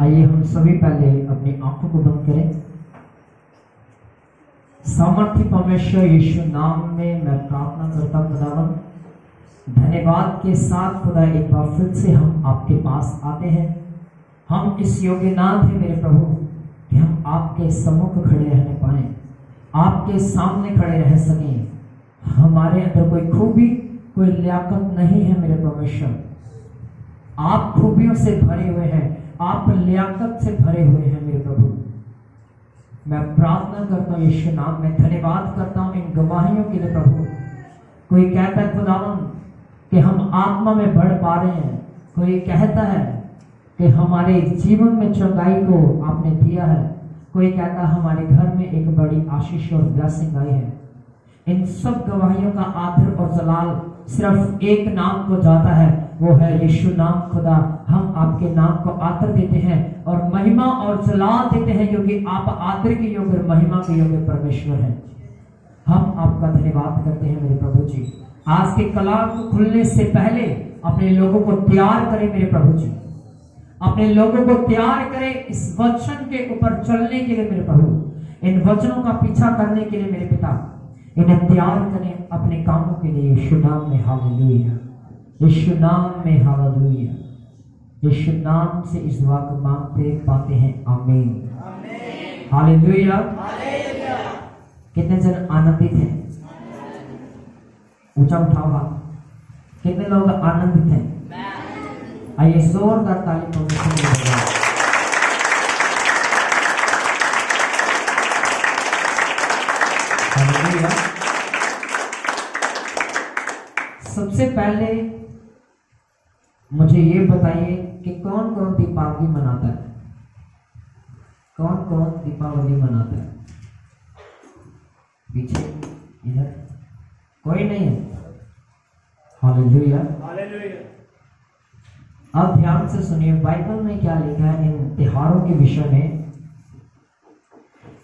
आइए हम सभी पहले अपनी आंखों को बंद करें। सामर्थ्य परमेश्वर यीशु नाम में मैं प्रार्थना करता हूं खुदावन, धन्यवाद के साथ खुदा एक बार फिर से हम आपके पास आते हैं। हम इस योग्य ना थे मेरे प्रभु कि हम आपके सम्मुख खड़े रहने पाए, आपके सामने खड़े रह सकें। हमारे अंदर कोई खूबी कोई लियाकत नहीं है मेरे परमेश्वर, आप खूबियों से भरे हुए हैं, आप लियाकत से भरे हुए हैं मेरे प्रभु। मैं प्रार्थना करता हूँ यीशु नाम में, धन्यवाद करता हूँ इन गवाहियों के लिए प्रभु। कोई कहता है खुदावन कि हम आत्मा में बढ़ पा रहे हैं, कोई कहता है कि हमारे जीवन में चंगाई को आपने दिया है, कोई कहता है हमारे घर में एक बड़ी आशीष और ब्लेसिंग आई है। इन सब गवाहियों का आदर और जलाल सिर्फ एक नाम को जाता है, वो है यीशु नाम। खुदा हम आपके नाम को आदर देते हैं और महिमा और जलाल देते हैं, क्योंकि आप आदर के योग्य और महिमा के योग्य परमेश्वर हैं। हम आपका धन्यवाद करते हैं मेरे प्रभु जी। आज के कलाम को खुलने से पहले अपने लोगों को तैयार करें मेरे प्रभु जी, अपने लोगों को तैयार करें इस वचन के ऊपर चलने के लिए मेरे प्रभु। इन वचनों का पीछा करने के लिए मेरे पिता, इन्हें तैयार करें अपने कामों के लिए। यीशु नाम में हालेलुया, यीशु नाम में हालेलुया। यीशु नाम से इस दुआ को मांगते पाते हैं, आमीन हालेलुया। कितने जन आनंदित हैं? ऊंचा उठाओ हाथ। कितने लोग आनंदित हैं? आइए जोरदार ताली परमेश्वर। सबसे पहले मुझे ये बताइए कि कौन कौन दीपावली मनाता है? कौन कौन दीपावली मनाता है? पीछे इधर कोई नहीं है? Hallelujah hallelujah. अब ध्यान से सुनिए, बाइबल में क्या लिखा है इन त्योहारों के विषय में।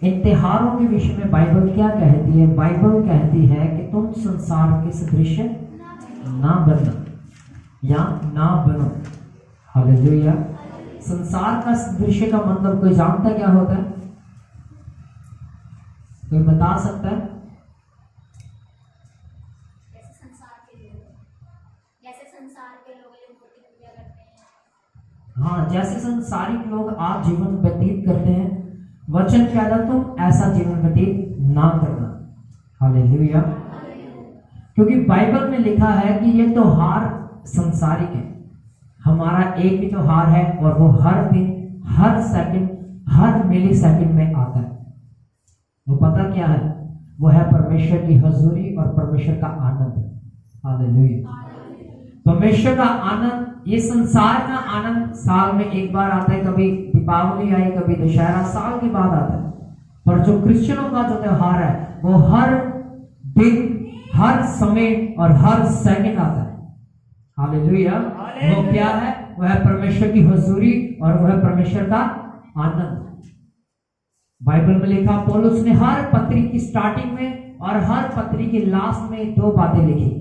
इन त्योहारों के विषय में बाइबल क्या कहती है? बाइबल कहती है कि तुम संसार के सदृश ना बनना या ना बनो। हालेलुया। संसार का सदृश का मतलब कोई जानता क्या होता है? कोई बता सकता है? हाँ, जैसे संसारिक लोग आज जीवन व्यतीत करते हैं, वचन कहता तुम ऐसा जीवन व्यतीत ना करना। हालेलुया। क्योंकि बाइबल में लिखा है कि ये त्योहार संसारिक है। हमारा एक ही त्योहार है और वो हर दिन, हर सेकंड, हर मिली सेकंड में आता है। वो पता क्या है? वो है परमेश्वर की हजूरी और परमेश्वर का आनंद। हालेलुया। परमेश्वर का आनंद, ये संसार का आनंद साल में एक बार आता है, कभी दीपावली आई, कभी दशहरा साल के बाद आता है। पर जो क्रिश्चियनों का जो त्योहार है वो हर दिन, हर समय और हर सेकंड आता है। हालेलुया। वो क्या है? वो है परमेश्वर की हुजूरी और वो है परमेश्वर का आनंद। बाइबल में लिखा, पौलुस ने हर पत्री की स्टार्टिंग में और हर पत्री की लास्ट में दो बातें लिखी।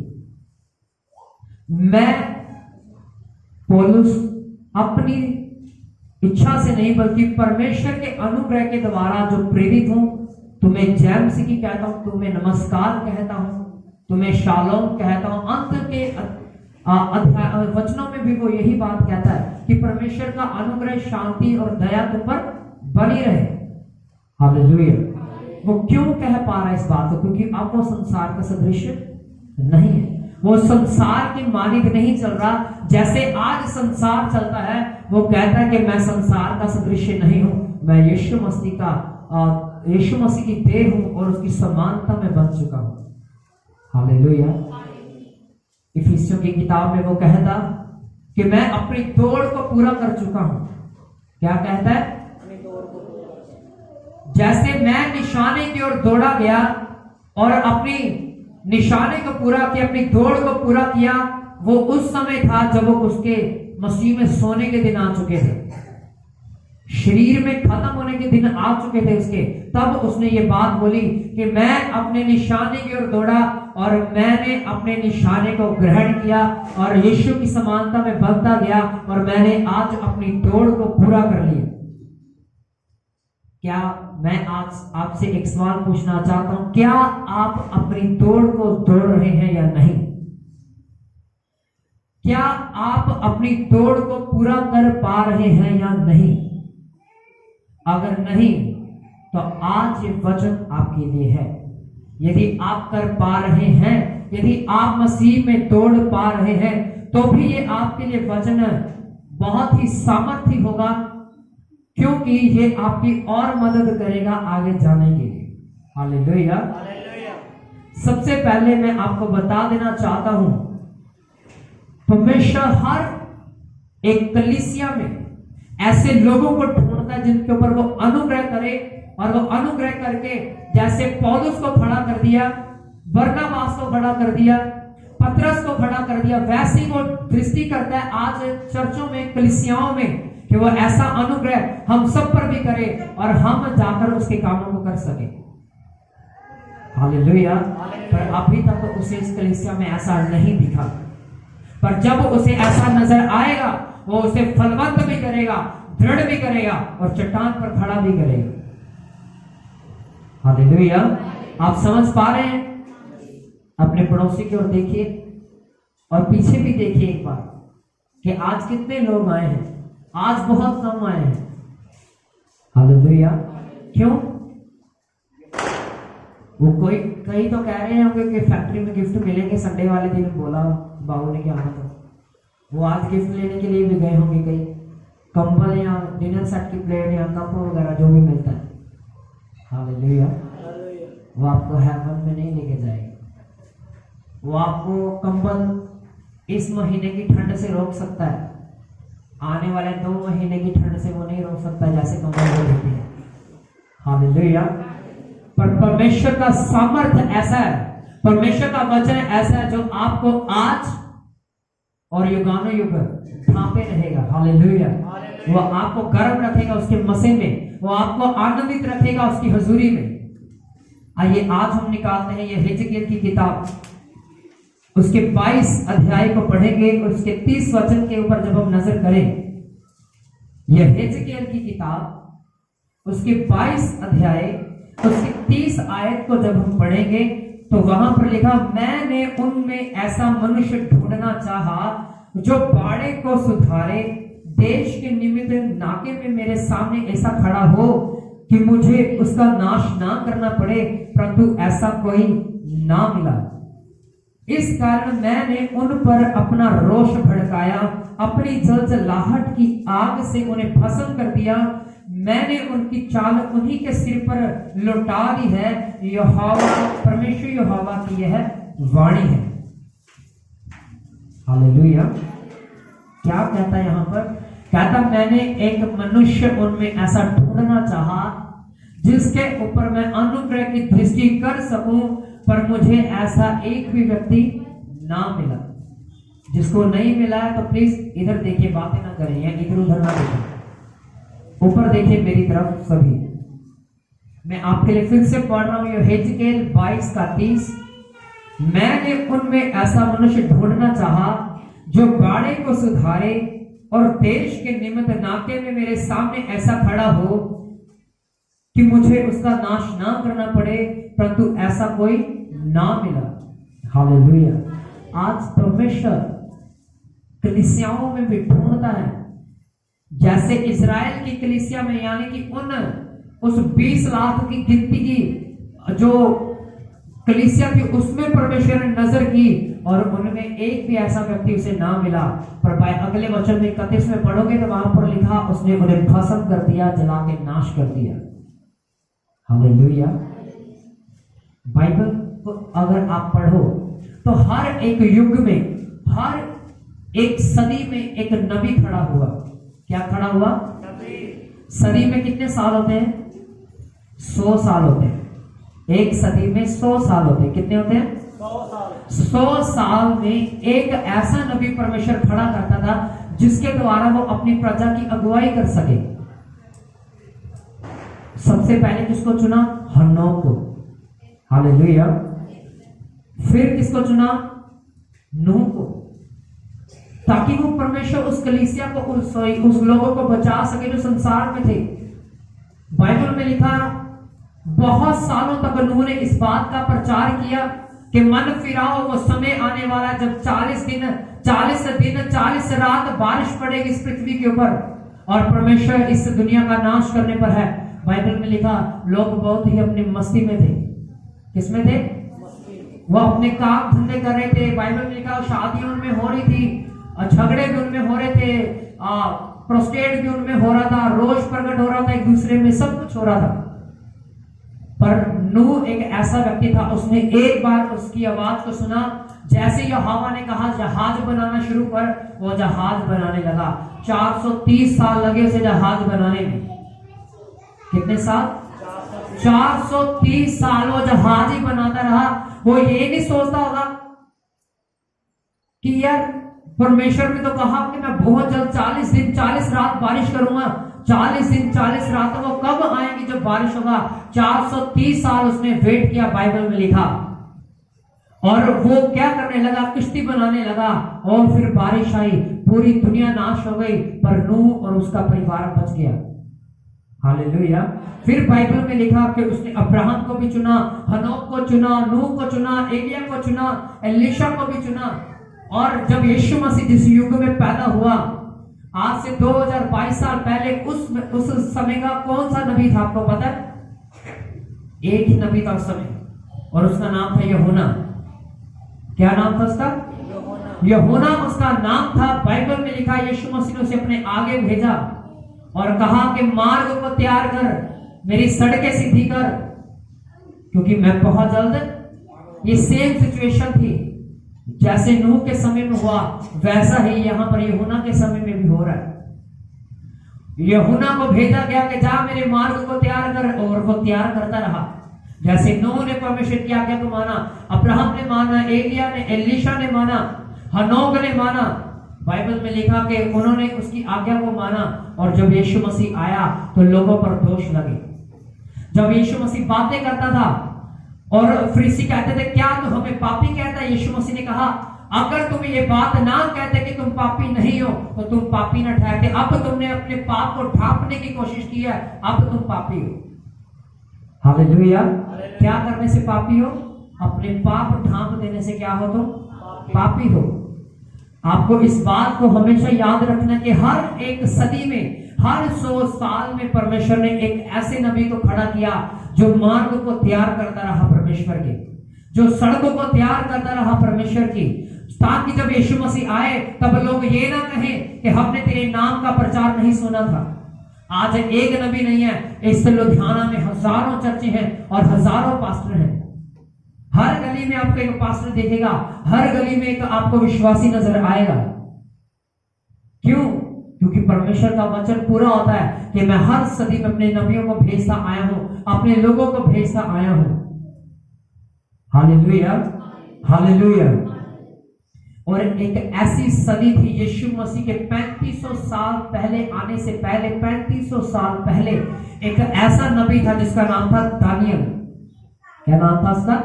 मैं पौलुस अपनी इच्छा से नहीं बल्कि परमेश्वर के अनुग्रह के द्वारा जो प्रेरित हूं, तुम्हें जय मसीह की कहता हूं, तुम्हें नमस्कार कहता हूं, तुम्हें शालोम कहता हूं। अंत के वचनों में भी वो यही बात कहता है कि परमेश्वर का अनुग्रह, शांति और दया तुम पर बनी रहे। हालेलुया। वो क्यों कह पा रहा है इस बात को? क्योंकि अब वो संसार का सदृश नहीं है, वो संसार के मानिक नहीं चल रहा। जैसे आज संसार चलता है, वो कहता है कि मैं संसार का सदृश नहीं हूं, मैं यीशु मसीह की देह हूं और उसकी समानता में बन चुका हूं। हालेलुया। इफिसियों की किताब में वो कहता कि मैं अपनी दौड़ को पूरा कर चुका हूं। क्या कहता है? जैसे मैं निशाने की ओर दौड़ा गया और अपनी निशाने को पूरा किया, अपनी दौड़ को पूरा किया, वो उस समय था जब वो उसके मसीह में सोने के दिन आ चुके थे। शरीर में खत्म होने के दिन आ चुके थे उसके, तब उसने ये बात बोली कि मैं अपने निशाने की ओर दौड़ा और मैंने अपने निशाने को ग्रहण किया और यीशु की समानता में बढ़ता गया और मैंने आज अपनी दौड़ को पूरा कर लिया। क्या मैं आज आपसे एक सवाल पूछना चाहता हूं, क्या आप अपनी दौड़ को दौड़ रहे हैं या नहीं? क्या आप अपनी दौड़ को पूरा कर पा रहे हैं या नहीं? अगर नहीं तो आज ये वचन आपके लिए है। यदि आप कर पा रहे हैं, यदि आप मसीह में दौड़ पा रहे हैं, तो भी ये आपके लिए वचन बहुत ही सामर्थ्य होगा, क्योंकि ये आपकी और मदद करेगा आगे जाने के लिए। हालेलुया। सबसे पहले मैं आपको बता देना चाहता हूं, परमेश्वर हर एक कलीसिया में ऐसे लोगों को ढूंढता है जिनके ऊपर वो अनुग्रह करे, और वो अनुग्रह करके जैसे पौलुस को खड़ा कर दिया, बरनबास को खड़ा कर दिया, पतरस को खड़ा कर दिया, वैसे ही वो दृष्टि करता है आज चर्चों में, कलीसियाओं में, कि वो ऐसा अनुग्रह हम सब पर भी करे और हम जाकर उसके कामों को कर सके। हालेलुया। पर अभी तक तो उसे इस कलीसिया में ऐसा नहीं दिखा, पर जब उसे ऐसा नजर आएगा वो उसे फलवंत भी करेगा, दृढ़ भी करेगा और चट्टान पर खड़ा भी करेगा। हालेलुया। आप समझ पा रहे हैं? अपने पड़ोसी की ओर देखिए और पीछे भी देखिए एक बार कि आज कितने लोग आए हैं। आज बहुत कम आए हैं। हालेलुया। क्यों? वो कई तो कह रहे होंगे कि फैक्ट्री में गिफ्ट मिलेंगे, संडे वाले दिन बोला बाबू ने, क्या आना था, वो आज गिफ्ट लेने के लिए भी गए होंगे, कई कंबल या डिनर सेट की प्लेट या कप वगैरह जो भी मिलता है। हालेलुया। वो आपको हेवन में नहीं लेके जाएगा। वो आपको कंबल इस महीने की ठंड से रोक सकता है, आने वाले 2 महीने की ठंड से वो नहीं रोक सकता जैसे कंबल वो देते हैं। हालेलुया। पर परमेश्वर का सामर्थ्य ऐसा है, परमेश्वर का वचन ऐसा है जो आपको आज और युगानुयुग थापे रहेगा। हालेलुया। वो आपको गर्म रखेगा उसके मसीह में, वो आपको आनंदित रखेगा उसकी हुजूरी में। आइए आज हम निकालते हैं ये हिजकिय्याह की किताब, उसके 22 अध्याय को पढ़ेंगे और उसके 30 वचन के ऊपर जब हम नजर करें, यह हिजकिय्याह की किताब उसके 22 अध्याय उसकी 30 आयत को जब हम पढ़ेंगे तो वहां पर लिखा, मैंने उनमें ऐसा मनुष्य ढूंढना चाहा जो बाड़े को सुधारे, देश के निमित्त नाके में मेरे सामने ऐसा खड़ा हो कि मुझे उसका नाश ना करना पड़े, परंतु ऐसा कोई ना मिला। इस कारण मैंने उन पर अपना रोष भड़काया, अपनी जलजलाहट की आग से उन्हें भस्म कर दिया। मैंने उनकी चाल उन्हीं के सिर पर लौटा दी है। यहोवा परमेश्वर यहोवा की यह वाणी है। हालेलुया। क्या कहता है यहां पर? कहता मैंने एक मनुष्य उनमें ऐसा ढूंढना चाहा जिसके ऊपर मैं अनुग्रह की दृष्टि कर सकूं, पर मुझे ऐसा एक भी व्यक्ति ना मिला। जिसको नहीं मिला है तो प्लीज इधर देखिए, बातें ना करें या इधर उधर ना देखें, ऊपर देखिए मेरी तरफ सभी। मैं आपके लिए फिर से पढ़ रहा हूं, ये हिजकिय्याह 22 का 30। मैंने उनमें ऐसा मनुष्य ढूंढना चाहा जो बाड़े को सुधारे और देश के निमित्त नाके में मेरे सामने ऐसा खड़ा हो कि मुझे उसका नाश ना करना पड़े, परंतु ऐसा कोई ना मिला। हालेलुया। आज परमेश्वर कलीसियाओं में भी ढूंढता है, जैसे इजराइल की कलीसिया में, यानी कि उस 20 लाख की गिनती की जो कलीसिया थी उसमें परमेश्वर ने नजर की और उनमें एक भी ऐसा व्यक्ति उसे ना मिला। पर भाई अगले वचन में 31 में पढ़ोगे तो वहां पर लिखा, उसने उन्हें भस्म कर दिया, जला के नाश कर दिया। हालेलुया। बाइबल को अगर आप पढ़ो तो हर एक युग में, हर एक सदी में एक नबी खड़ा हुआ। क्या खड़ा हुआ? सदी में कितने साल होते हैं? 100 साल होते हैं। एक सदी में 100 साल होते हैं। कितने होते हैं? 100 साल में एक ऐसा नबी परमेश्वर खड़ा करता था जिसके द्वारा वो अपनी प्रजा की अगुवाई कर सके। सबसे पहले किसको चुना? हनोक को। हालेलुया। फिर किसको चुना? नूह को, ताकि वो परमेश्वर उस कलीसिया को, उस लोगों को बचा सके जो संसार में थे। बाइबल में लिखा, बहुत सालों तक नूह ने इस बात का प्रचार किया कि मन फिराओ, वो समय आने वाला जब 40 दिन 40 रात बारिश पड़ेगी इस पृथ्वी के ऊपर, और परमेश्वर इस दुनिया का नाश करने पर है। बाइबल में लिखा, लोग बहुत ही अपनी मस्ती में थे। किसमें थे? वो अपने काम धंधे कर रहे थे। बाइबल में लिखा, शादियों उनमें हो रही थी, झगड़े भी उनमें हो रहे थे, प्रोस्टेट भी उनमें हो रहा था, रोष प्रकट हो रहा था एक दूसरे में, सब कुछ हो रहा था। पर नूह एक ऐसा व्यक्ति था, उसने एक बार उसकी आवाज को सुना। जैसे यहोवा ने कहा जहाज बनाना शुरू कर, वो जहाज बनाने लगा। 430 साल लगे उसे जहाज बनाने में। कितने साल? 430 साल वो जहाज ही बनाता रहा। वो ये नहीं सोचता होगा कि यार परमेश्वर ने तो कहा कि मैं बहुत जल्द 40 दिन 40 रात बारिश करूंगा। 40 दिन 40 रात वो कब आएंगी जब बारिश होगा? 430 साल उसने वेट किया, बाइबल में लिखा। और वो क्या करने लगा? किश्ती बनाने लगा, और फिर बारिश आई, पूरी दुनिया नाश हो गई, पर नूह और उसका परिवार बच गया। हालेलुया। फिर बाइबल में लिखा कि उसने अब्राहम को भी चुना, हनोक को चुना, नूह को चुना, एलिया को चुना, एलीशा को भी चुना। और जब यीशु मसीह जिस युग में पैदा हुआ, आज से 2022 साल पहले, उस समय का कौन सा नबी था आपको पता है? एक ही नबी था उस समय, और उसका नाम था यूहन्ना। क्या नाम था उसका? यूहन्ना उसका नाम था। बाइबल में लिखा, यीशु मसीह ने उसे अपने आगे भेजा और कहा कि मार्ग को तैयार कर, मेरी सड़कें सीधी कर, क्योंकि मैं बहुत जल्द। ये सेम सिचुएशन थी, जैसे नूह के समय में हुआ वैसा ही यहां पर यूहन्ना के समय में भी हो रहा है। यूहन्ना को भेजा गया कि जा मेरे मार्ग को तैयार कर, और वो तैयार करता रहा। जैसे नूह ने परमेश्वर की आज्ञा को माना, अब्राहम ने माना, एलिया ने, एलीशा ने माना, हनोक ने माना। बाइबल में लिखा कि उन्होंने उसकी आज्ञा को माना, और जब यीशु मसीह आया तो लोगों पर दोष लगे। जब यीशु मसीह बातें करता था और फरीसी कहते थे क्या तू हमें पापी कहता है, यीशु मसीह ने कहा अगर तुम ये बात ना कहते कि तुम पापी नहीं हो तो तुम पापी ना ठहरते। अब तुमने अपने पाप को ढांपने की कोशिश की है, अब तुम पापी हो। हालेलुया। क्या करने से पापी हो? अपने पाप ढांप देने से क्या हो? तुम पापी हो। आपको इस बात को हमेशा याद रखना कि हर एक सदी में, हर 100 साल में परमेश्वर ने एक ऐसे नबी को खड़ा किया जो मार्ग को तैयार करता रहा परमेश्वर के, जो सड़कों को तैयार करता रहा परमेश्वर की, ताकि जब यीशु मसीह आए तब लोग ये ना कहें कि हमने तेरे नाम का प्रचार नहीं सुना था। आज एक नबी नहीं है, इस लुधियाना में हजारों चर्चे हैं और हजारों पास्टर हैं। हर गली में आपको एक पास्टर देखेगा, हर गली में एक आपको विश्वासी नजर आएगा। क्यों? क्योंकि परमेश्वर का वचन पूरा होता है कि मैं हर सदी में अपने नबियों को भेजता आया हूं, अपने लोगों को भेजता आया हूं। Hallelujah, hallelujah. और एक ऐसी सदी थी यीशु मसीह के 3500 साल पहले आने से पहले, 3500 साल पहले एक ऐसा नबी था जिसका नाम था दानियल। क्या नाम था उसका?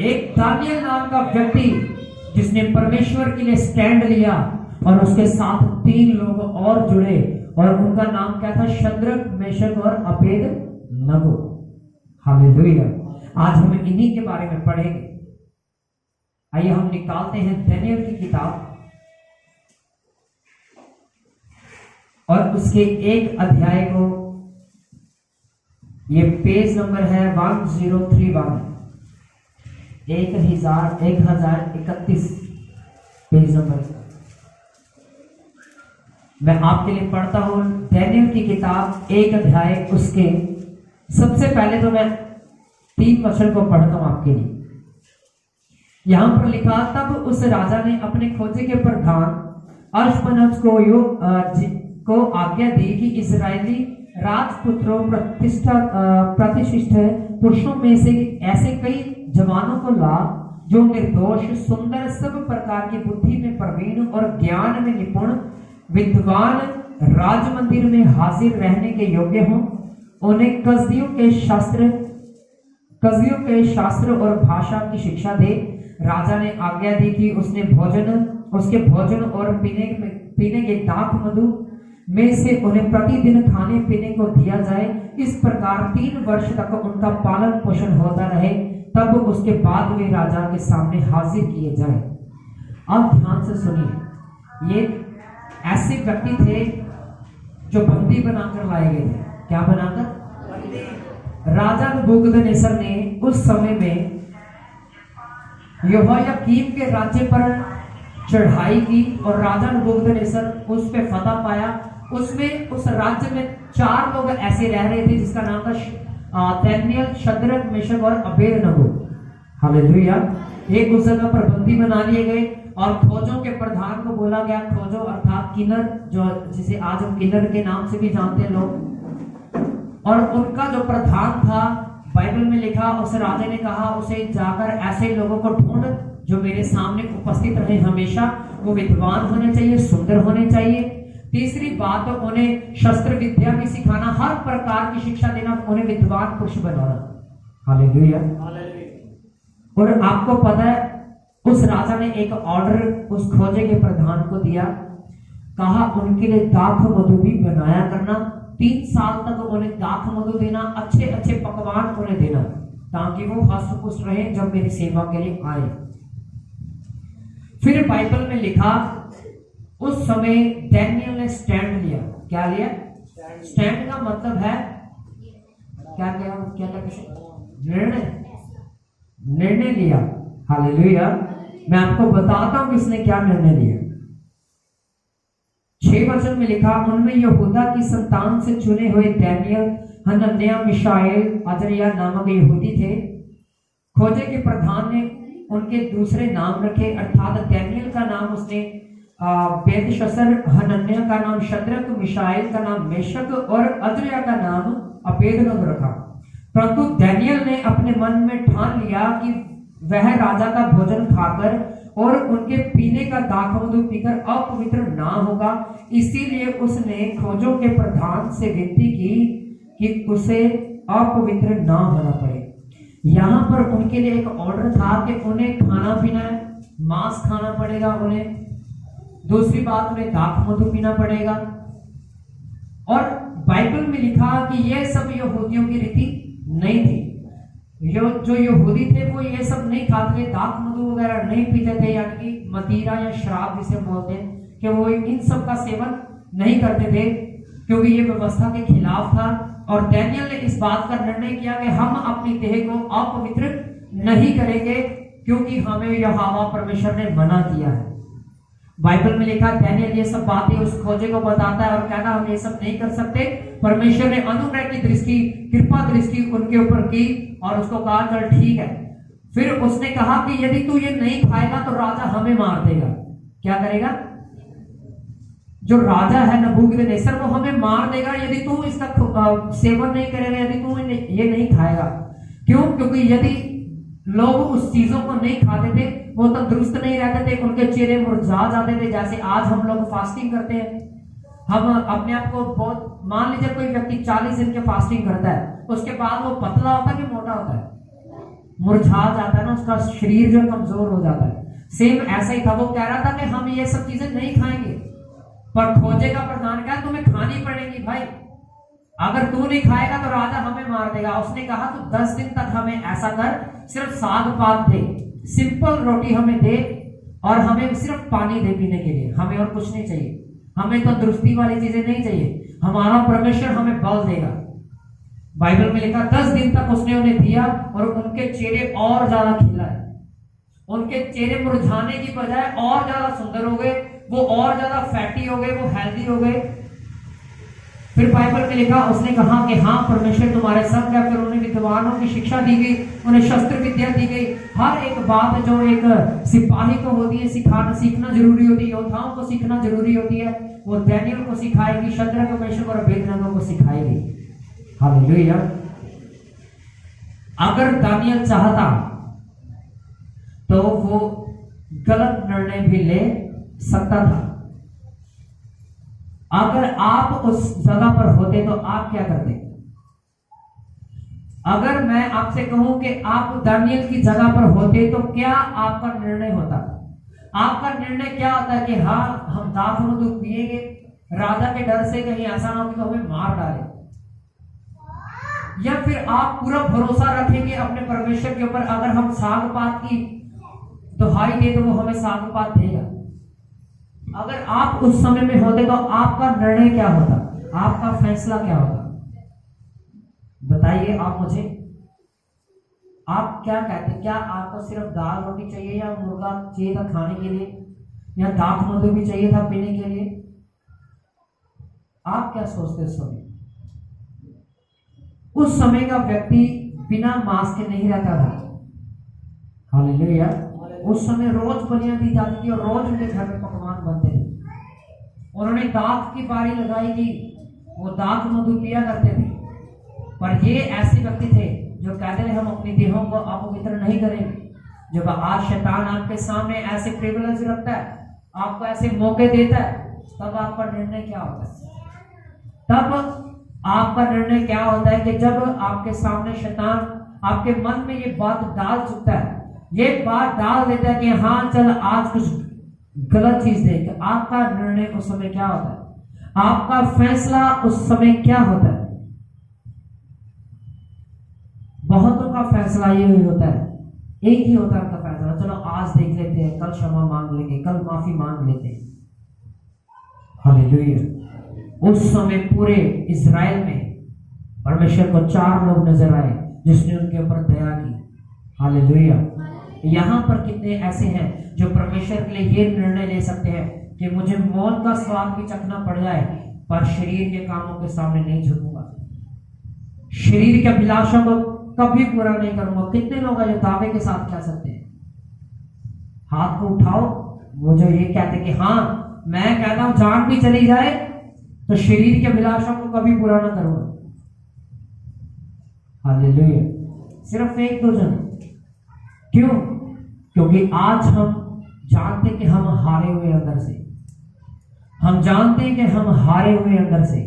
एक दानियल नाम का व्यक्ति जिसने परमेश्वर के लिए स्टैंड लिया, और उसके साथ 3 लोग और जुड़े, और उनका नाम क्या था? शद्रक, मेशक और अबेदनगो। हालेलुया। आज हम इन्हीं के बारे में पढ़ेंगे। आइए हम निकालते हैं दानियल की किताब और उसके एक अध्याय को। ये पेज नंबर है 1031, 1031 पेज नंबर। मैं आपके लिए पढ़ता हूं दानियल की किताब, एक अध्याय, उसके सबसे पहले तो मैं 3 वचन को पढ़ता हूं आपके लिए। यहां पर लिखा, तब उस राजा ने अपने खोजे के प्रधान अश्पनज को आज्ञा दी कि इजरायली राजपुत्रों प्रतिष्ठित पुरुषों में से ऐसे कई जवानों को ला जो निर्दोष, सुंदर, सब प्रकार की बुद्धि में प्रवीण और ज्ञान में निपुण, विद्वान, राज मंदिर में हाजिर रहने के योग्य हों। उन्हें कसदियों के शास्त्र और भाषा की शिक्षा दे। राजा ने आज्ञा दी कि उसके भोजन और पीने के दाख मधु में से उन्हें प्रतिदिन खाने पीने को दिया जाए। इस प्रकार 3 वर्ष तक उनका पालन पोषण होता रहे, तब उसके बाद वे राजा के सामने हाजिर किए जाए। अब ध्यान से सुनिए, ये ऐसे व्यक्ति थे जो बंदी बनाकर लाए गए थे। क्या बनाकर? राजा नबूकदनेस्सर ने उस समय में यहोयाकीम के राज्य पर चढ़ाई की और राजा नबूकदनेस्सर उस पे फतह पाया। उसमें उस राज्य में 4 लोग ऐसे रह रहे थे जिसका नाम था दानियेल, शद्रक, मेशक और अबेदनगो। हालेलुया। एक उस जगह पर बंदी बना लिए गए और खोजों के प्रधान को बोला गया, खोजो अर्थात किन्नर, जो जिसे आज हम किन्नर के नाम से भी जानते हैं लोग, और उनका जो प्रधान था, बाइबल में लिखा, उस राजा ने कहा उसे जाकर ऐसे लोगों को ढूंढ जो मेरे सामने उपस्थित रहे हमेशा। वो विद्वान होने चाहिए, सुंदर होने चाहिए। तीसरी बात, उन्हें शस्त्र विद्या भी सिखाना, हर प्रकार की शिक्षा देना, उन्हें विद्वान पुरुष बनाना। हालेलुया। और आपको पता है, उस राजा ने एक ऑर्डर उस खोजे के प्रधान को दिया, कहा उनके लिए दाख मधु भी बनाया करना। 3 साल तक उन्हें दाख मधु देना, अच्छे अच्छे पकवान उन्हें देना, ताकि वो हष्ट पुष्ट रहे जब मेरी सेवा के लिए आए। फिर बाइबल में लिखा, उस समय दानियेल ने स्टैंड लिया। क्या लिया? स्टैंड का मतलब है क्या? निर्णय लिया। हालेलुया। मैं आपको बताता हूं किसने क्या निर्णय लिया। 6 वचन में लिखा, उनमें यहूदा की संतान से चुने हुए दानियेल, हनन्याह, मिशाएल, अजरिया नामक यहूदी थे। खोजे के प्रधान ने उनके दूसरे नाम रखे, अर्थात दानियेल का नाम उसने बेलशस्सर, हनन्याह का नाम शद्रक, मिशाएल का नाम मेशक और अजरिया का नाम अबेदनगो रखा। परंतु दानियेल ने अपने मन में ठान लिया कि वह राजा का भोजन खाकर और उनके पीने का दाख मधु पीकर अपवित्र ना होगा। इसीलिए उसने खोजों के प्रधान से विनती की कि उसे अपवित्र ना होना पड़े। यहाँ पर उनके लिए एक ऑर्डर था कि उन्हें खाना पीना है, मांस खाना पड़ेगा उन्हें। दूसरी बात, उन्हें दाख मधु पीना पड़ेगा। और बाइबल में लिखा कि यह सब यहूदियों की रीति नहीं थी। जो यहूदी थे वो ये सब नहीं खाते थे, दाख मधु वगैरह नहीं पीते थे, यानी कि मदिरा या शराब जिसे बोलते हैं, कि वो इन सब का सेवन नहीं करते थे, क्योंकि ये व्यवस्था के खिलाफ था। और दानियेल ने इस बात का निर्णय किया कि हम अपनी देह को अपवित्र नहीं करेंगे, क्योंकि हमें यहोवा परमेश्वर ने मना किया है। बाइबल में लिखा, दानियेल ये सब बातें उस खोजे को बताता है और कहता हम ये सब नहीं कर सकते। परमेश्वर ने अनुग्रह की दृष्टि, कृपा दृष्टि उनके ऊपर की और उसको कहा चल ठीक है। फिर उसने कहा कि यदि तू ये नहीं खाएगा तो राजा हमें मार देगा। क्या करेगा? जो राजा है नबूकदनेस्सर, वो हमें मार देगा यदि तू इसका सेवन नहीं करेगा, यदि तू ये नहीं खाएगा। क्यों? क्योंकि यदि लोग उस चीजों को नहीं खाते थे, वो तंदुरुस्त नहीं रहते थे, उनके चेहरे मुरझा जाते थे। जैसे आज हम लोग फास्टिंग करते हैं, हम अपने आप को बहुत, मान लीजिए कोई व्यक्ति 40 दिन के फास्टिंग करता है, उसके बाद वो पतला होता है कि मोटा होता है? मुरझा जाता है ना, उसका शरीर जो कमजोर हो जाता है। सेम ऐसा ही था, वो कह रहा था कि हम ये सब चीजें नहीं खाएंगे, पर खोजे का प्रधान कहा तुम्हें खानी पड़ेगी भाई, अगर तू नहीं खाएगा तो राजा हमें मार देगा। उसने कहा तू 10 दिन तक हमें ऐसा कर, सिर्फ साग पात दे, सिंपल रोटी हमें दे और हमें सिर्फ पानी दे पीने के लिए, हमें और कुछ नहीं चाहिए, हमें तो दुरुस्ती वाली चीजें नहीं चाहिए, हमारा परमेश्वर हमें बल देगा। बाइबल में लिखा 10 दिन तक उसने उन्हें दिया और उनके चेहरे और ज्यादा खिला है, उनके चेहरे मुरझाने की बजाय और ज्यादा सुंदर हो गए, वो और ज्यादा फैटी हो गए, वो हेल्दी हो गए। फिर बाइबल में लिखा, उसने कहा कि हाँ परमेश्वर तुम्हारे संग है। फिर उन्हें विद्वानों की शिक्षा दी गई, उन्हें शस्त्र विद्या दी गई। हर एक बात जो एक सिपाही को होती है सीखना जरूरी होती है, योद्धाओं को सीखना जरूरी होती है, वो दानियेल को सिखाएगी, शद्रक, मेशक और अबेदनगो को सिखाएगी। हालेलुया। अगर दानियेल चाहता तो वो गलत निर्णय भी ले सकता था। अगर आप उस जगह पर होते तो आप क्या करते? अगर मैं आपसे कहूं कि आप दानियल की जगह पर होते तो क्या आपका निर्णय होता? आपका निर्णय क्या होता है कि हाँ हम दाख मधु पिएंगे, राजा के डर से कहीं ऐसा ना हो कि हमें मार डाले, या फिर आप पूरा भरोसा रखेंगे अपने परमेश्वर के ऊपर, अगर हम साग पात की दुहाई दे तो वो हमें साग पात देगा? अगर आप उस समय में होते तो आपका निर्णय क्या होता? आपका फैसला क्या होता? बताइए आप मुझे। आप क्या कहते? क्या आपको सिर्फ दाल रोटी चाहिए, या मुर्गा चाहिए था खाने के लिए, या दाख मधु भी चाहिए था पीने के लिए? आप क्या सोचते उस समय? उस समय का व्यक्ति बिना मांस के नहीं रहता था। हालेलुया। उस समय रोज बलियां दी जाती थी और रोज उनके घर में पकवान बनते थे। उन्होंने दाख की बारी लगाई थी, वो दाख मधु पिया करते थे। पर ये ऐसे व्यक्ति थे जो कहते थे हम अपनी देहों को अपवित्र नहीं करेंगे। जब आज शैतान आपके सामने ऐसे प्रिविलेज रखता है, आपको ऐसे मौके देता है, तब आपका निर्णय क्या होता है? तब आपका निर्णय क्या होता है कि जब आपके सामने शैतान आपके मन में ये बात डाल चुकता है, ये बात डाल देता है कि हाँ चल आज कुछ गलत चीज देख, आपका निर्णय उस समय क्या होता है? आपका फैसला उस समय क्या होता है? बहुतों का फैसला ये होता है, एक ही होता है उनका फैसला, चलो आज देख लेते हैं, कल क्षमा मांग लेंगे, कल माफी मांग लेते हैं। हालेलुया। उस समय पूरे इजराइल में परमेश्वर को 4 लोग नजर आए जिसने उनके ऊपर दया की। हालेलुया। यहाँ पर कितने ऐसे हैं जो परमेश्वर के लिए ये निर्णय ले सकते हैं कि मुझे मौत का स्वाद भी चखना पड़ जाए पर शरीर के कामों के सामने नहीं झुकूंगा, शरीर के अभिलाषों को कभी पूरा नहीं करूंगा। कितने लोग हैं जो दावे के साथ कह सकते हैं? हाथ को उठाओ वो जो ये कहते कि हाँ मैं कहता हूं जान भी चली जाए तो शरीर के अभिलाषों को कभी पूरा ना करूंगा। हालेलुया। सिर्फ 1-2 जन। क्यों? क्योंकि आज हम जानते कि हम हारे हुए अंदर से, हम जानते हैं कि हम हारे हुए अंदर से।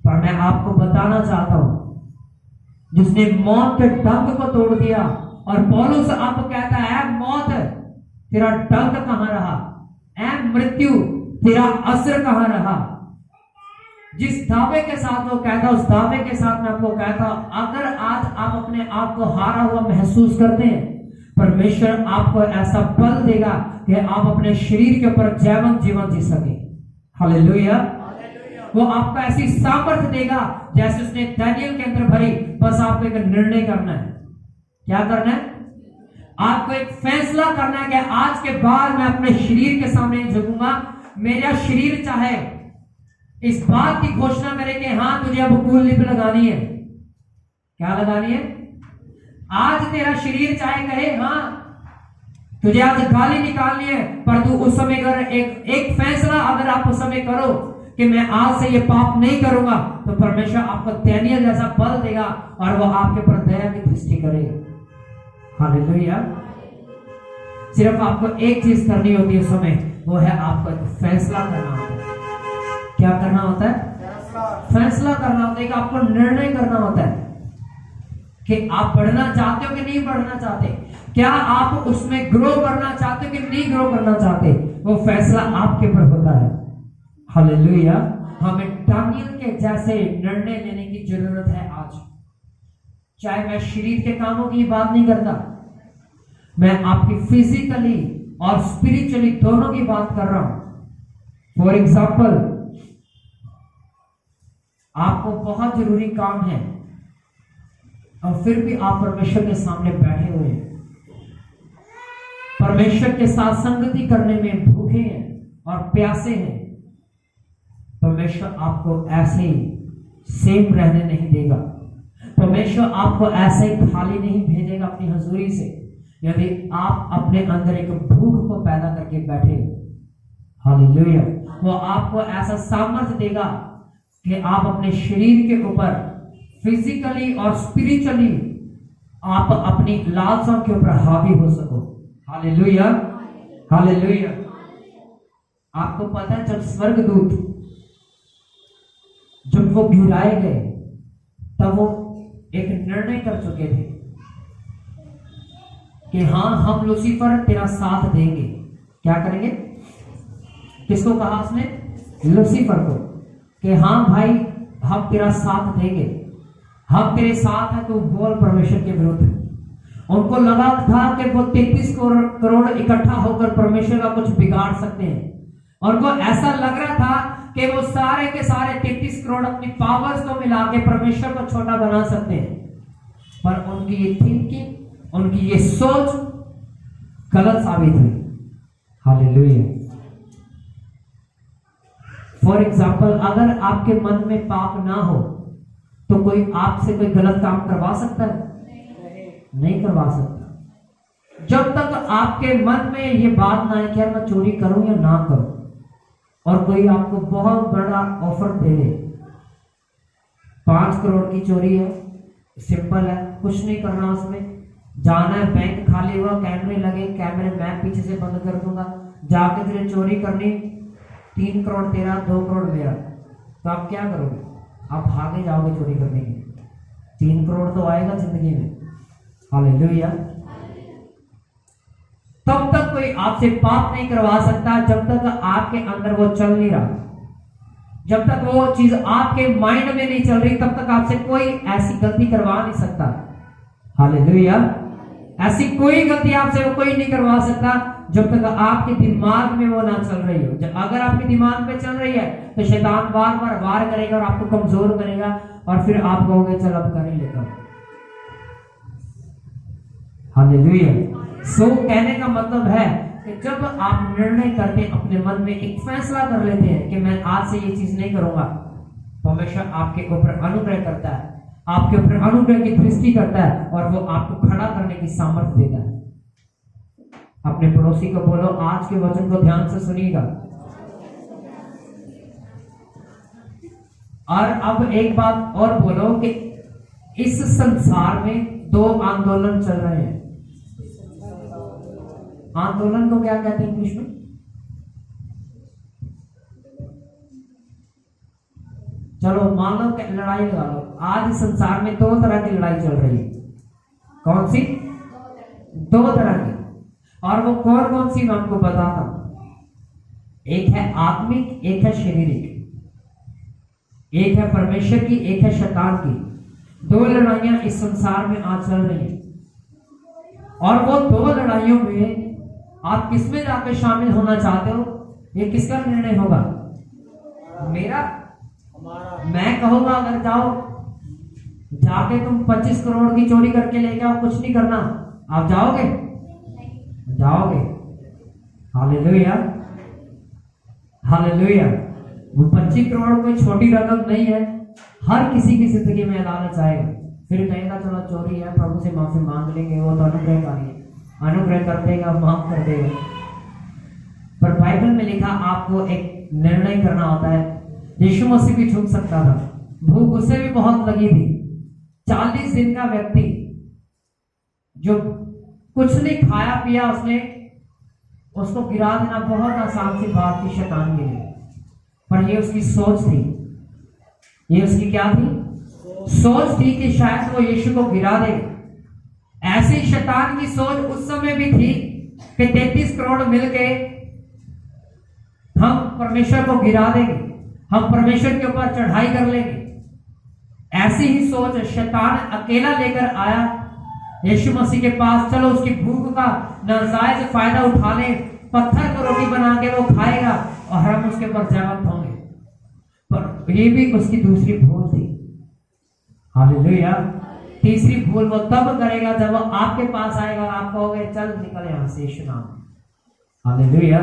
पर मैं आपको बताना चाहता हूं, जिसने मौत के डंक को तोड़ दिया, और पौलुस आपको कहता है मौत तेरा डंक कहां रहा, ऐ मृत्यु तेरा असर कहां रहा। जिस दावे के साथ वो कहता, उस दावे के साथ मैं आपको कहता, अगर आज आप अपने आप को हारा हुआ महसूस करते हैं, परमेश्वर आपको ऐसा बल देगा कि आप अपने शरीर के ऊपर जैवन जीवन जी सके। हालेलुया। वो आपको ऐसी सामर्थ्य देगा जैसे उसने दानियल के अंदर भरी। बस आपको एक निर्णय करना है। क्या करना है? आपको एक फैसला करना है कि आज के बाद मैं अपने शरीर के सामने झुकूंगा। मेरा शरीर चाहे इस बात की घोषणा करे कि हाँ तुझे अब कूल लिप लगानी है। क्या लगानी है? आज तेरा शरीर चाहे कहे हाँ तुझे आज गाली निकालनी है, पर तू उस समय कर एक फैसला अगर आप उस समय करो कि मैं आज से ये पाप नहीं करूंगा, तो परमेश्वर आपको दानियल जैसा बल देगा और वो आपके ऊपर दया की दृष्टि करेगा। हालेलुया। सिर्फ आपको एक चीज करनी होती है उस समय, वो है आपको एक फैसला करना होता है। क्या करना होता है? फैसला करना होता है कि आपको निर्णय करना होता है कि आप बढ़ना चाहते हो कि नहीं बढ़ना चाहते, क्या आप उसमें ग्रो करना चाहते हो कि नहीं ग्रो करना चाहते। वो फैसला आपके ऊपर होता है। हालेलुया। हमें दानियल के जैसे निर्णय लेने की जरूरत है आज। चाहे मैं शरीर के कामों की बात नहीं करता, मैं आपकी फिजिकली और स्पिरिचुअली दोनों की बात कर रहा हूं। फॉर एग्जाम्पल, आपको बहुत जरूरी काम है और फिर भी आप परमेश्वर के सामने बैठे हुए हैं, परमेश्वर के साथ संगति करने में भूखे हैं और प्यासे हैं। परमेश्वर आपको ऐसे ही सेम रहने नहीं देगा। परमेश्वर आपको ऐसे ही खाली नहीं भेजेगा अपनी हजूरी से, यदि आप अपने अंदर एक भूख को पैदा करके बैठे। हालेलुया। वो आपको ऐसा सामर्थ्य देगा कि आप अपने शरीर के ऊपर फिजिकली और स्पिरिचुअली आप अपनी लालसाओं के ऊपर हावी हो सको। हालेलुया। हालेलुया। आपको पता है जब स्वर्गदूत जब वो गिराए गए, तब वो एक निर्णय कर चुके थे कि हाँ, हम लूसीफर तेरा साथ देंगे। क्या करेंगे? किसको कहा उसने? लूसीफर को, कि हाँ भाई, हम तेरा साथ देंगे, हम तेरे साथ हैं, तो बोल परमेश्वर के विरुद्ध। उनको लगा था कि वो 33 करोड़ इकट्ठा होकर परमेश्वर का कुछ बिगाड़ सकते हैं, और वो ऐसा लग रहा था कि वो सारे के सारे 33 करोड़ अपनी पावर्स को मिला के परमेश्वर को छोटा बना सकते हैं। पर उनकी ये थिंकिंग, उनकी ये सोच गलत साबित हुई। हालेलुया। फॉर एग्जाम्पल, अगर आपके मन में पाप ना हो तो कोई आपसे कोई गलत काम करवा सकता है? नहीं करवा सकता। जब तक आपके मन में ये बात ना है कि यार मैं चोरी करूं या ना करूं, और कोई आपको बहुत बड़ा ऑफर दे दे, 5 करोड़ की चोरी है, सिंपल है, कुछ नहीं करना, उसमें जाना है, बैंक खाली हुआ, कैमरे लगे, कैमरे मैं पीछे से बंद कर दूंगा, जाके तुझे चोरी करनी, 3 करोड़ तेरा, 2 करोड़ मेरा, तो आप क्या करोगे? आप भागे जाओगे चोरी करने के लिए। 3 करोड़ तो आएगा जिंदगी में। हालेलुया। तब तक कोई आपसे पाप नहीं करवा सकता जब तक आपके अंदर वो चल नहीं रहा, जब तक वो चीज आपके माइंड में नहीं चल रही, तब तक आपसे कोई ऐसी गलती करवा नहीं सकता। हालेलुया। ऐसी कोई गलती आपसे वो कोई नहीं करवा सकता जब तक आपके दिमाग में वो ना चल रही हो। जब अगर आपके दिमाग में चल रही है तो शैतान बार बार वार करेगा और आपको कमजोर करेगा, और फिर आप कहोगे चल अब कर ही लेता हूं। हालेलुया। सो कहने का मतलब है कि जब आप निर्णय करते हैं, अपने मन में एक फैसला कर लेते हैं कि मैं आज से ये चीज नहीं करूंगा, परमेश्वर आपके ऊपर अनुग्रह करता है, आपके ऊपर अनुग्रह की दृष्टि करता है, और वो आपको खड़ा करने की सामर्थ्य देता है। अपने पड़ोसी को बोलो, आज के वचन को ध्यान से सुनिएगा। और अब एक बात और बोलो कि इस संसार में 2 आंदोलन चल रहे हैं। आंदोलन को क्या कहते हैं इंग्लिश में? चलो मान लो कि लड़ाई लगा लो। आज संसार में 2 तरह की लड़ाई चल रही है। कौन सी? 2 तरह की। और वो कौन कौन सी मैं आपको बताता हूं। एक है आत्मिक, एक है शारीरिक, एक है परमेश्वर की, एक है शैतान की। 2 लड़ाइयां इस संसार में आज चल रही हैं, और वो 2 लड़ाइयों में आप किसमें जाकर शामिल होना चाहते हो, ये किसका निर्णय होगा? मेरा? मैं कहूंगा अगर जाओ, जाके तुम 25 करोड़ की चोरी करके लेके आओ, कुछ नहीं करना, आप जाओगे? जाओगे। हालेलुया। हालेलुया। वो 25 करोड़ कोई छोटी रकम नहीं है। हर किसी की जिंदगी में लालच आएगा, फिर कहेगा चलो चोरी है, प्रभु से माफी मांग लेंगे, वो तो अनुग्रहकारी है, अनुग्रह कर देगा, माफ कर देगा। पर बाइबल में लिखा आपको एक निर्णय करना होता है। यीशु मसीह भी झुक सकता था, भूख उसे भी बहुत लगी थी। 40 दिन का व्यक्ति जो कुछ नहीं खाया पिया, उसको गिरा देना बहुत आसान सी बात थी शैतान के लिए। पर ये उसकी सोच थी। ये उसकी क्या थी? सोच थी कि शायद वो यीशु को गिरा दे। ऐसी शैतान की सोच उस समय भी थी कि 33 करोड़ मिलके हम परमेश्वर को गिरा देंगे, हम परमेश्वर के ऊपर चढ़ाई कर लेंगे। ऐसी ही सोच शैतान अकेला लेकर आया यीशु मसीह के पास। चलो उसकी भूख का नाजायज फायदा उठा ले, पत्थर को रोटी बना के वो खाएगा और हम उसके ऊपर जयवंत होंगे। पर ये भी उसकी दूसरी भूल थी। हालेलुया। तीसरी भूल वो तब करेगा जब वो आपके पास आएगा और आप कहोगे चल निकल यहां से यीशु नाम। हालेलुया।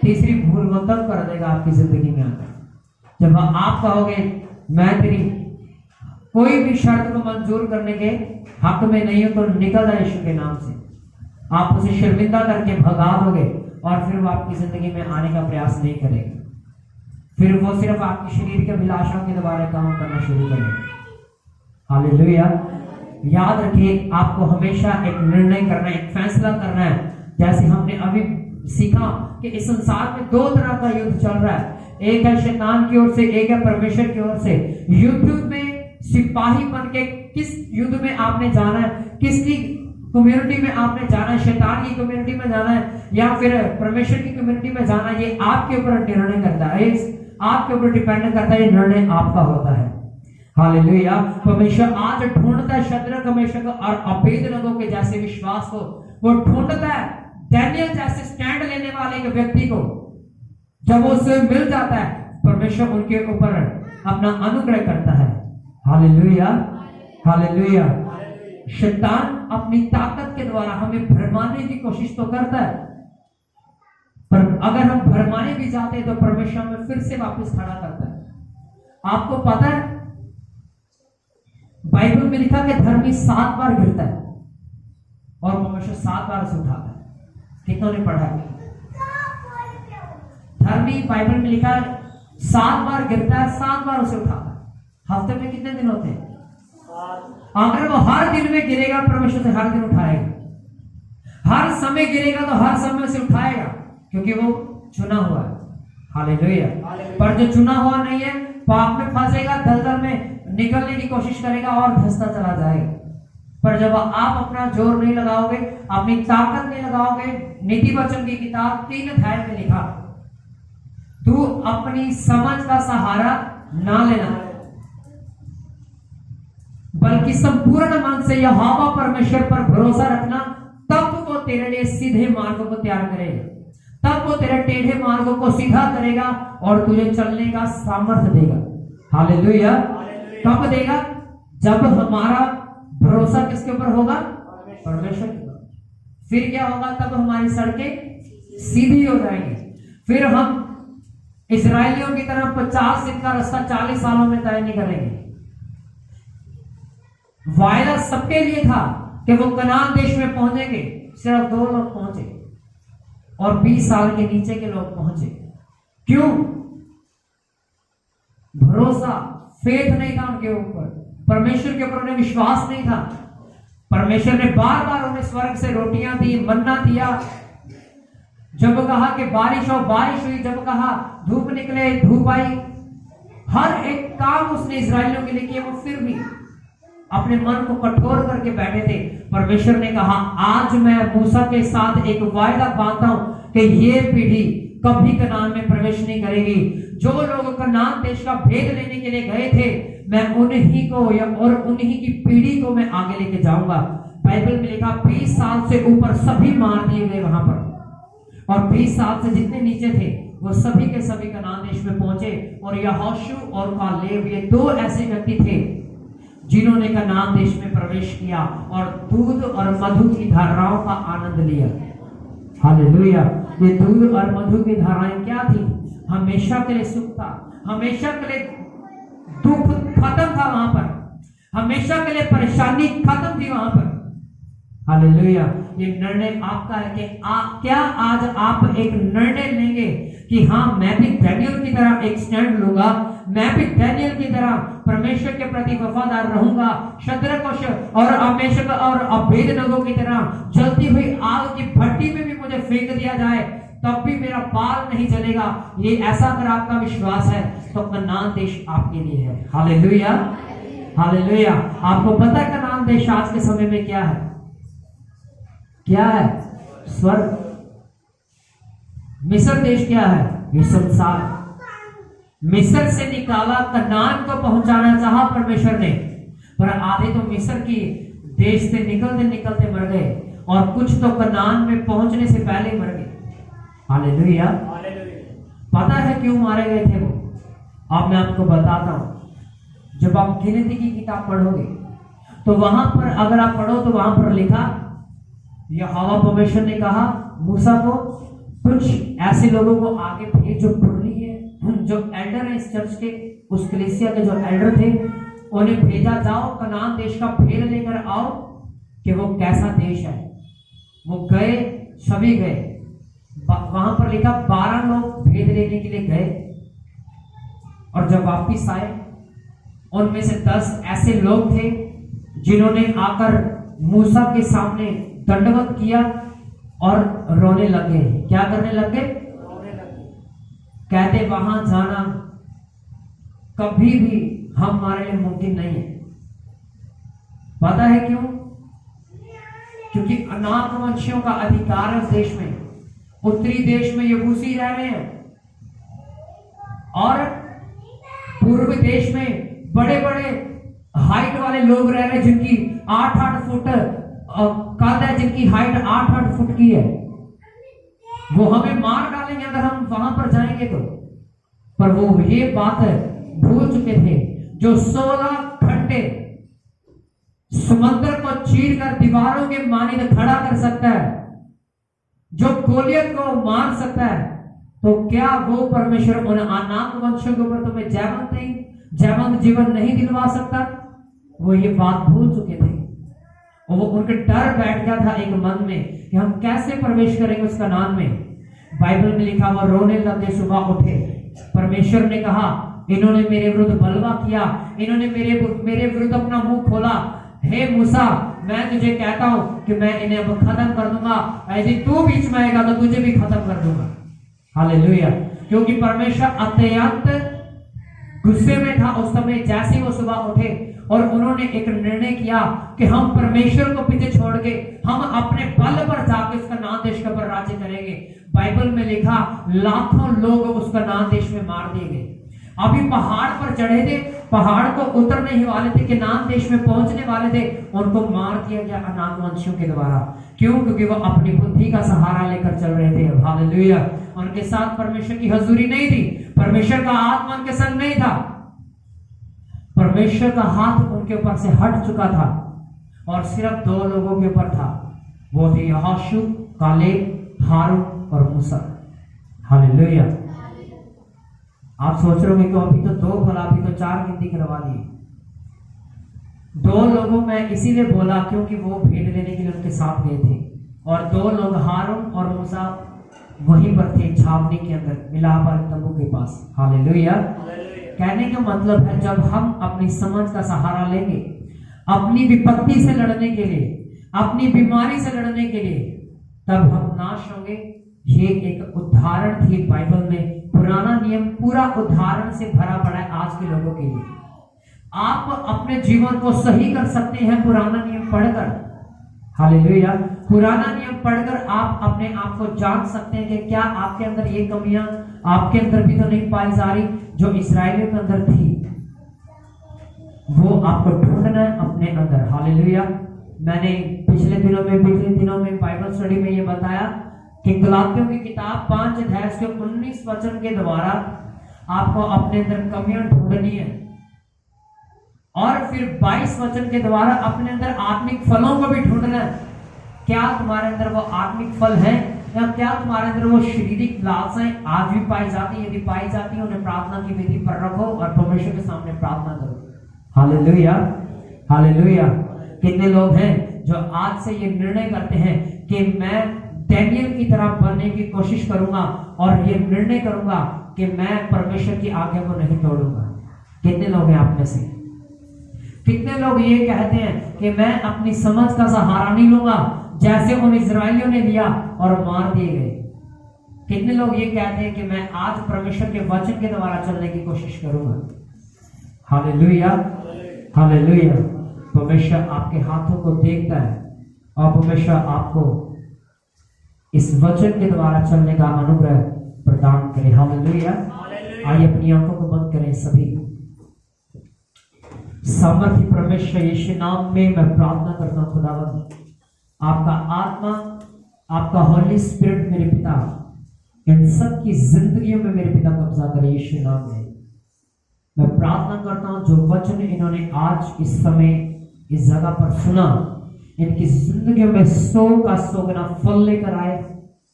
तीसरी भूल वो तब कर देगा आपकी जिंदगी में आकर जब आप कहोगे मैं तेरी कोई भी शर्त को मंजूर करने के हक में नहीं हूं, तो निकल जाए यीशु के नाम से। आप उसे शर्मिंदा करके भगा दोगे और फिर वो आपकी जिंदगी में आने का प्रयास नहीं करेगा। फिर वो सिर्फ आपकी शरीर के अभिलाषाओं के द्वारा काम करना शुरू करेगा। हालेलुया। याद रखिए, आपको हमेशा एक निर्णय करना है, एक फैसला करना है। जैसे हमने अभी सीखा कि इस संसार में 2 तरह का युद्ध चल रहा है, एक है शैतान की ओर से, एक है परमेश्वर की ओर से। युद्ध में सिपाही बन के किस युद्ध में आपने जाना है, किसकी कम्युनिटी में आपने जाना है, शैतान की कम्युनिटी में जाना है या फिर परमेश्वर की कम्युनिटी में जाना है, ये आपके ऊपर निर्णय करता है, आपके ऊपर डिपेंड करता है, ये निर्णय आपका होता है। हालेलुया। परमेश्वर आज ढूंढता है शद्रक मेशक और अबेदनगो के जैसे विश्वास को, वो ढूंढता है डैनियल जैसे स्टैंड लेने वाले एक व्यक्ति को। जब वो उससे मिल जाता है, परमेश्वर उनके ऊपर अपना अनुग्रह करता है। Hallelujah, hallelujah. शैतान अपनी ताकत के द्वारा हमें भरमाने की कोशिश तो करता है, पर अगर हम भरमाने भी जाते हैं तो परमेश्वर हमें फिर से वापस खड़ा करता है। आपको पता है बाइबल में लिखा कि धर्मी 7 बार गिरता है और परमेश्वर 7 बार से उठाता है। कितनों ने पढ़ा है? धर्मी बाइबल में लिखा है 7 बार गिरता है, 7 बार उसे उठाता है। हफ्ते में कितने दिन होते हैं? अगर वो हर दिन में गिरेगा, परमेश्वर से हर दिन उठाएगा। हर समय गिरेगा तो हर समय से उठाएगा, क्योंकि वो चुना हुआ है। हालेलुया। पर जो चुना हुआ नहीं है, पाप में फंसेगा, दलदल में निकलने की कोशिश करेगा और धंसता चला जाएगा। पर जब आप अपना जोर नहीं लगाओगे, अपनी ताकत नहीं लगाओगे, नीति वचन की किताब 3 अध्याय में लिखा, तू अपनी समझ का सहारा ना लेना, बल्कि संपूर्ण मन से यहोवा परमेश्वर पर भरोसा रखना, तब वो तेरे लिए सीधे मार्गों को तैयार करेगा, तब वो तेरे टेढ़े मार्गों को सीधा करेगा और तुझे चलने का सामर्थ्य देगा। हालेलुया। कब देगा? जब हमारा भरोसा किसके ऊपर होगा? परमेश्वर के ऊपर। फिर क्या होगा? तब हमारी सड़कें सीधी हो जाएंगी। फिर हम इस्राएलियों की तरह 50 दिन का रास्ता 40 सालों में तय नहीं करेंगे। वायदा सबके लिए था कि वो कनान देश में पहुंचेंगे, सिर्फ 2 लोग पहुंचे और 20 साल के नीचे के लोग पहुंचे। क्यों? भरोसा, फेथ नहीं था उनके ऊपर, परमेश्वर के ऊपर उन्हें विश्वास नहीं था। परमेश्वर ने बार बार उन्हें स्वर्ग से रोटियां दी, मन्ना दिया। जब कहा कि बारिश हो, बारिश हुई। जब कहा धूप निकले, धूप आई। हर एक काम उसने इस्राएलियों के लिए किया। वो फिर भी अपने मन को कठोर करके बैठे थे। परमेश्वर ने कहा, आज मैं मूसा के साथ एक वायदा बांधता हूं कि ये पीढ़ी कभी कनान में प्रवेश नहीं करेगी। जो लोग कनान देश का भेद लेने के लिए गए थे, मैं उन्हीं को और उन्हीं की पीढ़ी को मैं आगे लेके जाऊंगा। बाइबल में लिखा 20 साल से ऊपर सभी मार दिए गए वहां पर, और 20 साल से जितने नीचे थे वो सभी के सभी कनान देश में पहुंचे। और यहोशू और कालेब, ये 2 ऐसे व्यक्ति थे जिन्होंने कनान देश में प्रवेश किया और दूध और मधु की धाराओं का आनंद लिया। हालेलुया। ये दूध और मधु की धाराएं क्या थी? हमेशा के लिए सुख था, हमेशा के लिए दुख खत्म था वहां पर, हमेशा के लिए परेशानी खत्म थी वहां पर। हालेलुया। ये निर्णय आपका है कि क्या आज आप एक निर्णय लेंगे कि हाँ, मैं भी डैनियल की तरह एक स्टैंड लूंगा, मैं भी डैनियल की तरह परमेश्वर के प्रति वफादार रहूंगा, शद्रक और मेशक और अबेदनगो की तरह जलती हुई आग की भट्टी में भी मुझे फेंक दिया जाए तब भी मेरा बाल नहीं जलेगा। ये ऐसा अगर आपका विश्वास है तो कनान देश आपके लिए है। Hallelujah, hallelujah. आपको पता है कनान देश आज के समय में क्या है? क्या है? स्वर्ग। मिस्र देश क्या है? ये संसार। मिस्र से निकाला, कनान को पहुंचाना चाहा परमेश्वर ने, पर आधे तो मिस्र की देश से निकलते निकलते मर गए और कुछ तो कनान में पहुंचने से पहले मर गए। हालेलुया। पता है क्यों मारे गए थे वो? अब मैं आपको बताता हूं। जब आप गिनती की किताब पढ़ोगे तो वहां पर, अगर आप पढ़ो तो वहां पर लिखा, यहोवा परमेश्वर ने कहा मूसा को, कुछ ऐसे लोगों को आगे भेज जो टुरली है, जो एल्डर है इस चर्च के, उस कलीसिया के जो एल्डर थे, उन्हें भेजा, जाओ कनान देश का भेद लेकर आओ कि वो कैसा देश है। वो गए, सभी गए। वहां पर लिखा 12 लोग भेद लेने के लिए गए और जब वापिस आए उनमें से 10 ऐसे लोग थे जिन्होंने आकर मूसा के सामने दंडवत किया और रोने लगे। क्या करने लगे? कहते वहां जाना कभी भी हमारे लिए मुमकिन नहीं है। पता है क्यों? क्योंकि अनाकवंशियों का अधिकार है उस देश में। उत्तरी देश में यबूसी रह रहे हैं और पूर्व देश में बड़े बड़े हाइट वाले लोग रह रहे हैं जिनकी 8-8 फुट कद है, जिनकी हाइट 8-8 फुट की है। वो हमें मार डालेंगे अगर हम वहां पर जाएंगे तो। पर वो ये बात भूल चुके थे, जो 16 घंटे समुद्र को चीर कर दीवारों के मानिंद खड़ा कर सकता है, जो गोलियत को मार सकता है, तो क्या वो परमेश्वर उन अनाक वंशों के ऊपर तुम्हें जयवंत जीवन नहीं दिलवा सकता? वो ये बात भूल चुके थे और वो उनके डर बैठ गया था एक मन में कि हम कैसे प्रवेश करेंगे उस कनान में। बाइबल में लिखा हुआ, रोने लगे, सुबह उठे। परमेश्वर ने कहा, इन्होंने मेरे विरुद्ध बलवा किया, इन्होंने मेरे विरुद्ध अपना मुंह खोला। हे मूसा, मैं तुझे कहता हूं कि मैं इन्हें अब खत्म कर दूंगा, यदि तू बीच में आएगा तो तुझे भी खत्म कर दूंगा। हालेलुया। क्योंकि परमेश्वर अत्यंत गुस्से में था उस समय। जैसे वो सुबह उठे और उन्होंने एक निर्णय किया कि हम परमेश्वर को पीछे छोड़ के हम अपने बल पर जाके उसका नाम देश के ऊपर राज्य करेंगे। बाइबल में लिखा, लाखों लोग उसका नाम देश में मार दिए गए। अभी पहाड़ पर चढ़े थे, पहाड़ को उतरने ही वाले थे, कि नाम देश में पहुंचने वाले थे, उनको मार दिया गया अनाक वंशियों के द्वारा। क्यों? क्योंकि वो अपनी बुद्धि का सहारा लेकर चल रहे थे। हालेलुया। उनके साथ परमेश्वर की हजूरी नहीं थी, परमेश्वर का आत्मा उनके संग नहीं था। परमेश्वर का हाथ उनके ऊपर से हट चुका था और सिर्फ 2 लोगों के ऊपर था, वो थे यहोशू, कालेब, हारून और मूसा। हालेलुया। आप सोच रहे हो तो अभी तो 2 बोला, अभी तो 4 गिनती करवा दी। 2 लोगों में इसीलिए बोला क्योंकि वो भेंट लेने के लिए उनके साथ गए थे, और 2 लोग हारून और मूसा वहीं पर थे, छावनी के अंदर, मिलाप वाले तंबू के पास। हालेलुया। कहने का मतलब है, जब हम अपनी समझ का सहारा लेंगे अपनी विपत्ति से लड़ने के लिए, अपनी बीमारी से लड़ने के लिए, तब हम नाश होंगे। ये एक उदाहरण थी बाइबल में। पुराना नियम पूरा उदाहरण से भरा पड़ा है आज के लोगों के लिए। आप अपने जीवन को सही कर सकते हैं पुराना नियम पढ़कर। हालेलुया। पुराना नियम पढ़कर आप अपने आप को जान सकते हैं कि क्या आपके अंदर ये कमियां आपके अंदर भी तो नहीं पाई जा रही जो इस्राएलियों के अंदर थी। वो आपको ढूंढना है अपने अंदर। हालेलुया। मैंने पिछले दिनों में बाइबल स्टडी में ये बताया कि गलातियों की किताब 5 अध्याय के 19 वचन के द्वारा आपको अपने अंदर कमियां ढूंढनी है, और फिर 22 वचन के द्वारा अपने अंदर आत्मिक फलों को भी ढूंढना है। क्या तुम्हारे अंदर वो आत्मिक फल है, या क्या तुम्हारे अंदर वो शारीरिक लालसाएं आज भी पाई जाती है? यदि पाई जाती है, उन्हें प्रार्थना की विधि पर रखो और परमेश्वर के सामने प्रार्थना करो। हालेलुया। हालेलुया। कितने लोग हैं जो आज से ये निर्णय करते हैं कि मैं डैनियल की तरह बनने की कोशिश करूंगा और ये निर्णय करूंगा कि मैं परमेश्वर की आज्ञा को नहीं तोड़ूंगा? कितने लोग हैं आप में से? कितने लोग ये कहते हैं कि मैं अपनी समझ का सहारा नहीं लूंगा जैसे उन इजरायलियों ने लिया और मार दिए गए? कितने लोग ये कहते हैं कि मैं आज परमेश्वर के वचन के द्वारा चलने की कोशिश करूंगा? हालेलुया। हालेलुया। परमेश्वर आपके हाथों को देखता है और परमेश्वर आपको इस वचन के द्वारा चलने का अनुग्रह प्रदान करे। हालेलुया। आइए अपनी आंखों को बंद करें सभी। सामर्थी परमेश्वर यीशु नाम में मैं प्रार्थना करता हूं, खुदावंद आपका आत्मा, आपका होली स्पिरिट मेरे पिता इन सब की जिंदगियों में मेरे पिता कब्जा करे यीशु नाम में। मैं प्रार्थना करता हूं जो वचन इन्होंने आज इस समय इस जगह पर सुना, इनकी जिंदगियों में 100 का 100 गुना फल लेकर आए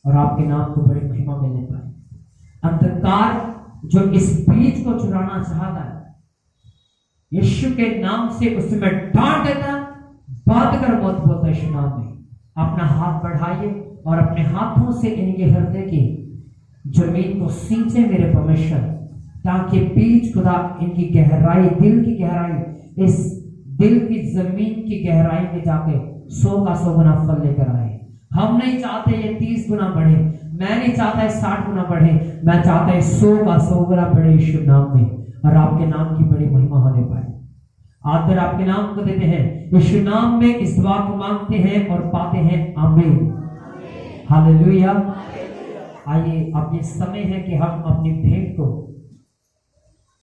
और आपके नाम को बड़ी महिमा मिलने पाए। अंधकार जो इस बीज को चुराना चाहता है, यीशु के नाम से उसमें डांट देता, बात कर मत बोलता यीशु नाम में। अपना हाथ बढ़ाइए और अपने हाथों से इनके हृदय की जमीन को सींचे मेरे परमेश्वर, ताकि बीज खुदा इनकी गहराई, दिल की गहराई, इस दिल की जमीन की गहराई में जाके 100 का 100 गुना फल लेकर आए। हम नहीं चाहते ये 30 गुना बढ़े, मैं नहीं चाहता है 60 गुना बढ़े, मैं चाहता है 100 का 100 गुना बढ़े यीशु नाम में, और आपके नाम की बड़ी महिमा होने पाए। आदर आपके नाम को देते हैं, यीशु नाम में इस दुआ को मांगते हैं और पाते हैं, आमीन। हालेलुया। आइए अब ये समय है कि हम अपनी भेंट को